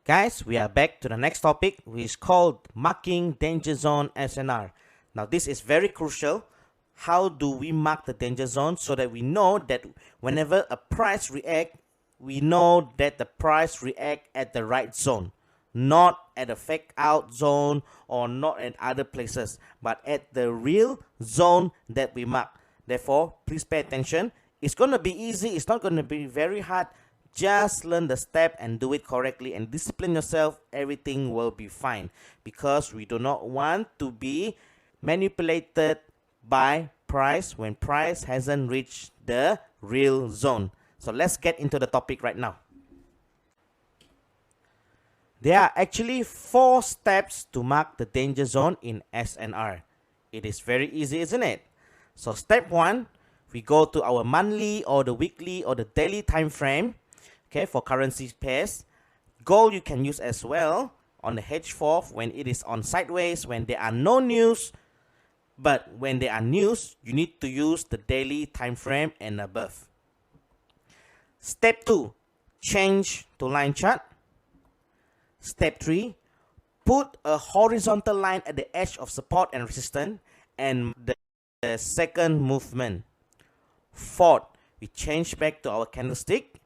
Guys, we are back to the next topic, which is called marking danger zone SNR. Now this is very crucial. How do we mark the danger zone so that we know that whenever a price react, we know that the price react at the right zone, not at a fake out zone or not at other places, but at the real zone that we mark. Therefore, please pay attention. It's going to be easy. It's not going to be very hard. Just learn the step and do it correctly and discipline yourself. Everything will be fine, because we do not want to be manipulated by price when price hasn't reached the real zone. So let's get into the topic right now. There are actually 4 steps to mark the danger zone in SNR. It is very easy, isn't it? So step 1, we go to our monthly or the weekly or the daily time frame. Okay, for currency pairs. Gold you can use as well on the H4 when it is on sideways, when there are no news. But when there are news, you need to use the daily time frame and above. Step 2, change to line chart. Step 3, put a horizontal line at the edge of support and resistance and the second movement. 4th, we change back to our candlestick.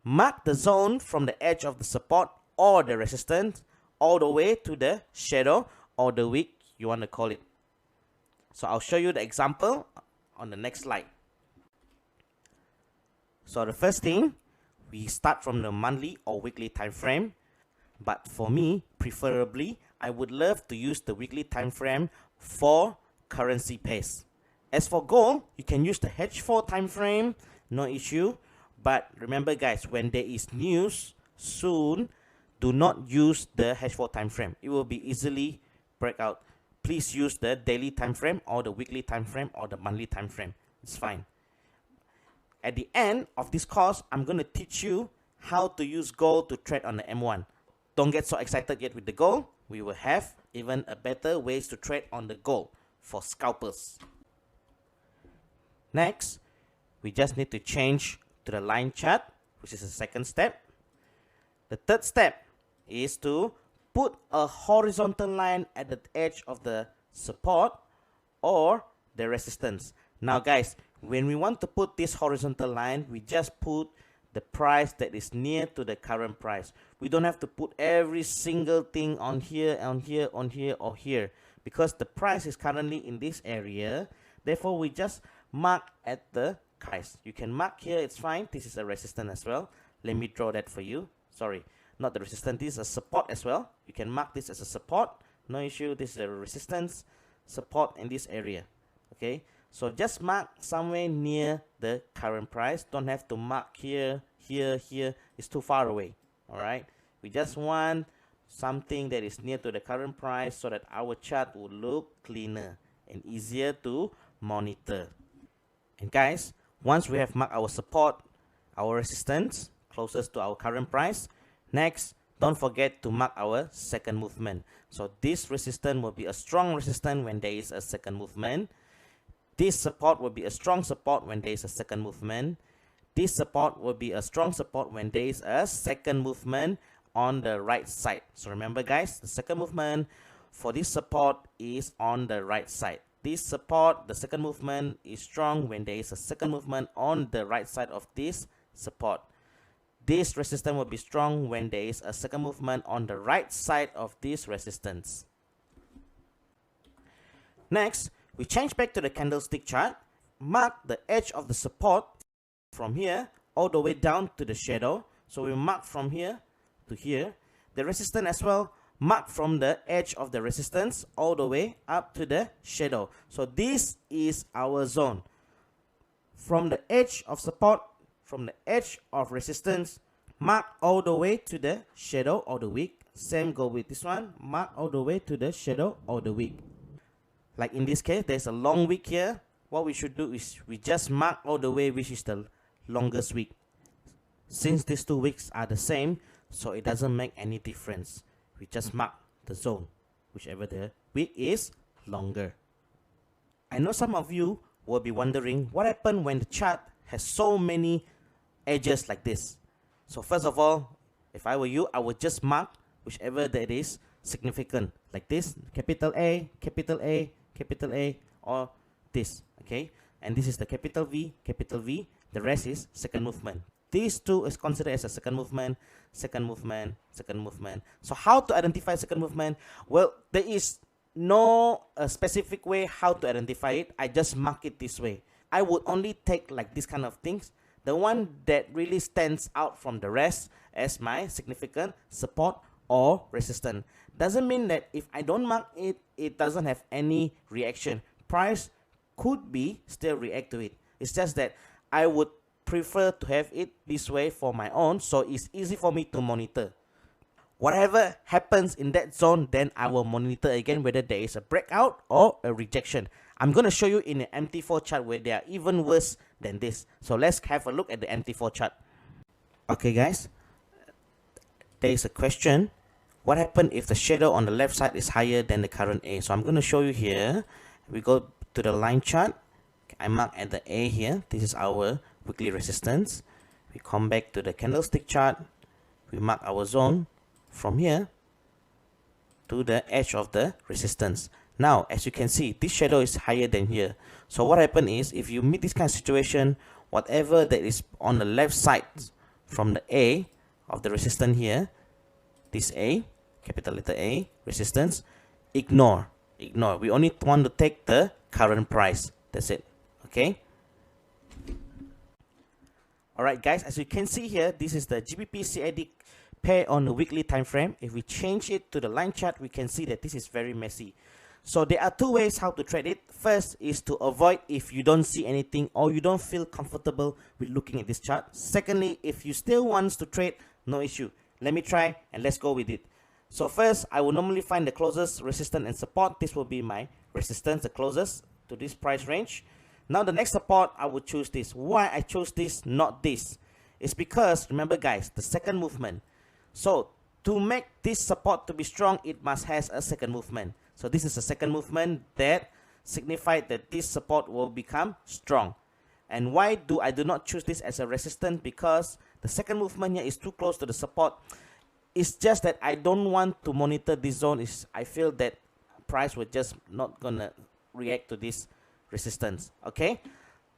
Mark the zone from the edge of the support or the resistance all the way to the shadow or the wick you want to call it. So I'll show you the example on the next slide. So the first thing, we start from the monthly or weekly time frame. But for me, preferably, I would love to use the weekly time frame for currency pairs. As for gold, you can use the H4 time frame, no issue. But remember guys, when there is news soon, do not use the H4 time frame. It will be easily break out. Please use the daily time frame or the weekly time frame or the monthly time frame. It's fine. At the end of this course, I'm going to teach you how to use gold to trade on the M1. Don't get so excited yet with the gold. We will have even a better ways to trade on the gold for scalpers. Next, we just need to change to the line chart, which is the second step. The third step is to put a horizontal line at the edge of the support or the resistance. Now guys, when we want to put this horizontal line, we just put the price that is near to the current price. We don't have to put every single thing on here, on here, on here, or here, because the price is currently in this area. Therefore, we just mark at the price. You can mark here, it's fine. This is a resistance as well. Let me draw that for you. Sorry, not the resistance. This is a support as well. You can mark this as a support. No issue. This is a resistance, support in this area. Okay, so just mark somewhere near the current price. Don't have to mark here, here, here. It's too far away. All right. We just want something that is near to the current price so that our chart will look cleaner and easier to monitor. And guys, once we have marked our support, our resistance closest to our current price, next, don't forget to mark our second movement. So this resistance will be a strong resistance when there is a second movement. This support will be a strong support when there is a second movement. This support will be a strong support when there is a second movement on the right side. So remember guys, the second movement for this support is on the right side. This support, the second movement, is strong when there is a second movement on the right side of this support. This resistance will be strong when there is a second movement on the right side of this resistance. Next, we change back to the candlestick chart. Mark the edge of the support from here all the way down to the shadow. So we mark from here to here. The resistance as well, mark from the edge of the resistance all the way up to the shadow. So this is our zone. From the edge of support, from the edge of resistance, mark all the way to the shadow or the wick. Same go with this one, mark all the way to the shadow or the wick. Like in this case, there's a long wick here. What we should do is we just mark all the way which is the longest wick. Since these two wicks are the same, so it doesn't make any difference. We just mark the zone, whichever the wick is longer. I know some of you will be wondering what happened when the chart has so many edges like this. So first of all, if I were you, I would just mark whichever that is significant, like this, capital A, capital A, capital A, or this, okay? And this is the capital V, the rest is second movement. These two is considered as a second movement, second movement, second movement. So how to identify second movement? Well, there is no specific way how to identify it. I just mark it this way. I would only take like this kind of things, the one that really stands out from the rest as my significant support or resistance. Doesn't mean that if I don't mark it, it doesn't have any reaction. Price could be still react to it. It's just that I would prefer to have it this way for my own, so it's easy for me to monitor. Whatever happens in that zone, then I will monitor again whether there is a breakout or a rejection. I'm going to show you in an MT4 chart where they are even worse than this. So let's have a look at the MT4 chart. Okay guys, there is a question. What happens if the shadow on the left side is higher than the current A? So I'm going to show you here. We go to the line chart. I mark at the A here. This is our weekly resistance. We come back to the candlestick chart. We mark our zone from here to the edge of the resistance. Now, as you can see, this shadow is higher than here. So what happens is, if you meet this kind of situation, whatever that is on the left side from the A of the resistance here, this A, capital letter A, resistance, ignore. We only want to take the current price. That's it. Okay. Alright guys, as you can see here, this is the GBP CAD pair on the weekly time frame. If we change it to the line chart, we can see that this is very messy. So there are two ways how to trade it. First is to avoid if you don't see anything or you don't feel comfortable with looking at this chart. Secondly, if you still want to trade, no issue. Let me try and let's go with it. So first, I will normally find the closest resistance and support. This will be my resistance, the closest to this price range. Now the next support, I would choose this. Why I chose this, not this? It's because, remember guys, the second movement. So to make this support to be strong, it must have a second movement. So this is a second movement that signifies that this support will become strong. And why do I not choose this as a resistance? Because the second movement here is too close to the support. It's just that I don't want to monitor this zone. I feel that price will just not gonna react to this resistance. Okay,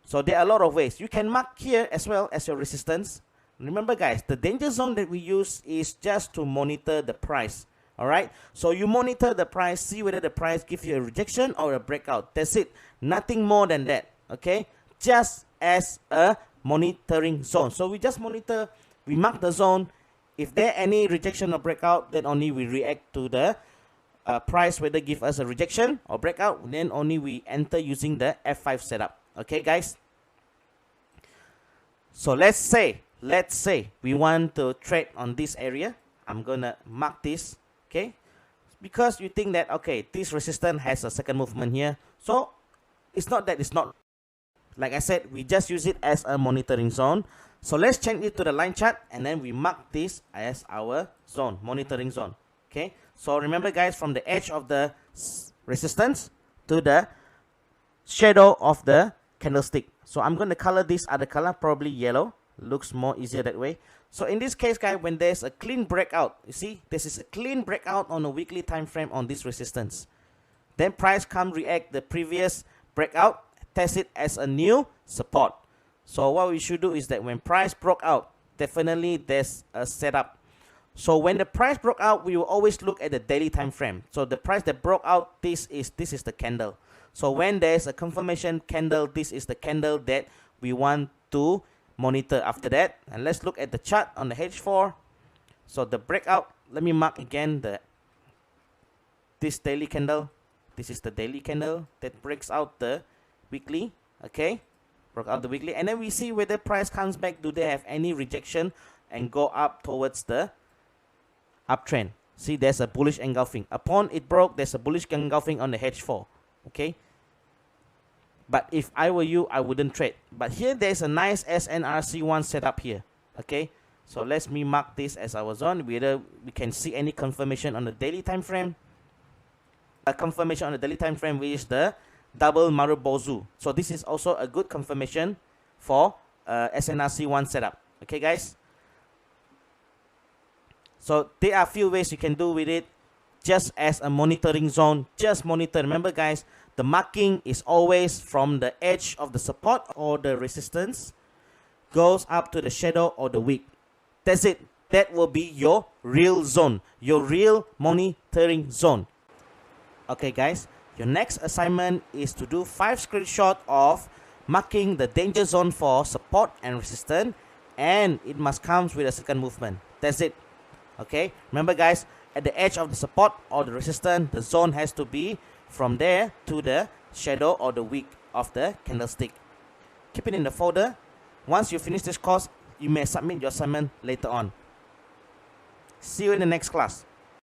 so there are a lot of ways. You can mark here as well as your resistance. Remember guys, the danger zone that we use is just to monitor the price. Alright, so you monitor the price, see whether the price gives you a rejection or a breakout. That's it, nothing more than that. Okay, just as a monitoring zone. So we just monitor, we mark the zone. If there any rejection or breakout, then only we react to the price, whether give us a rejection or breakout, then only we enter using the F5 setup. Okay guys, so let's say we want to trade on this area. I'm gonna mark this, okay, because you think that okay, this resistance has a second movement here, so it's not that it's not. Like I said, we just use it as a monitoring zone. So let's change it to the line chart and then we mark this as our zone, monitoring zone. Okay, so remember guys, from the edge of the resistance to the shadow of the candlestick. So I'm going to color this other color, probably yellow. Looks more easier that way. So in this case guys, when there's a clean breakout, you see this is a clean breakout on a weekly time frame on this resistance, then price come react the previous breakout, test it as a new support. So what we should do is that when price broke out, definitely there's a setup. So when the price broke out, we will always look at the daily time frame. So the price that broke out, this is the candle. So when there's a confirmation candle, this is the candle that we want to monitor after that. And let's look at the chart on the H4. So the breakout, let me mark again this daily candle. This is the daily candle that breaks out the weekly. Okay, broke out the weekly, and then we see whether price comes back. Do they have any rejection and go up towards the uptrend? See, there's a bullish engulfing. Upon it broke, there's a bullish engulfing on the H4. Okay, but if I were you, I wouldn't trade. But here there's a nice SNR C1 setup here. Okay, so let's me mark this as our zone. Whether we can see any confirmation on the daily time frame. A confirmation on the daily time frame, which is the double Marubozu. So this is also a good confirmation for SNR C1 setup. Okay guys, So there are a few ways you can do with it. Just as a monitoring zone, just monitor. Remember guys, the marking is always from the edge of the support or the resistance goes up to the shadow or the wick. That's it. That will be your real zone, your real monitoring zone. Okay guys, your next assignment is to do 5 screenshots of marking the danger zone for support and resistance, and it must come with a second movement. That's it. Okay, remember guys, at the edge of the support or the resistance, the zone has to be from there to the shadow or the wick of the candlestick. Keep it in the folder. Once you finish this course, you may submit your assignment later on. See you in the next class.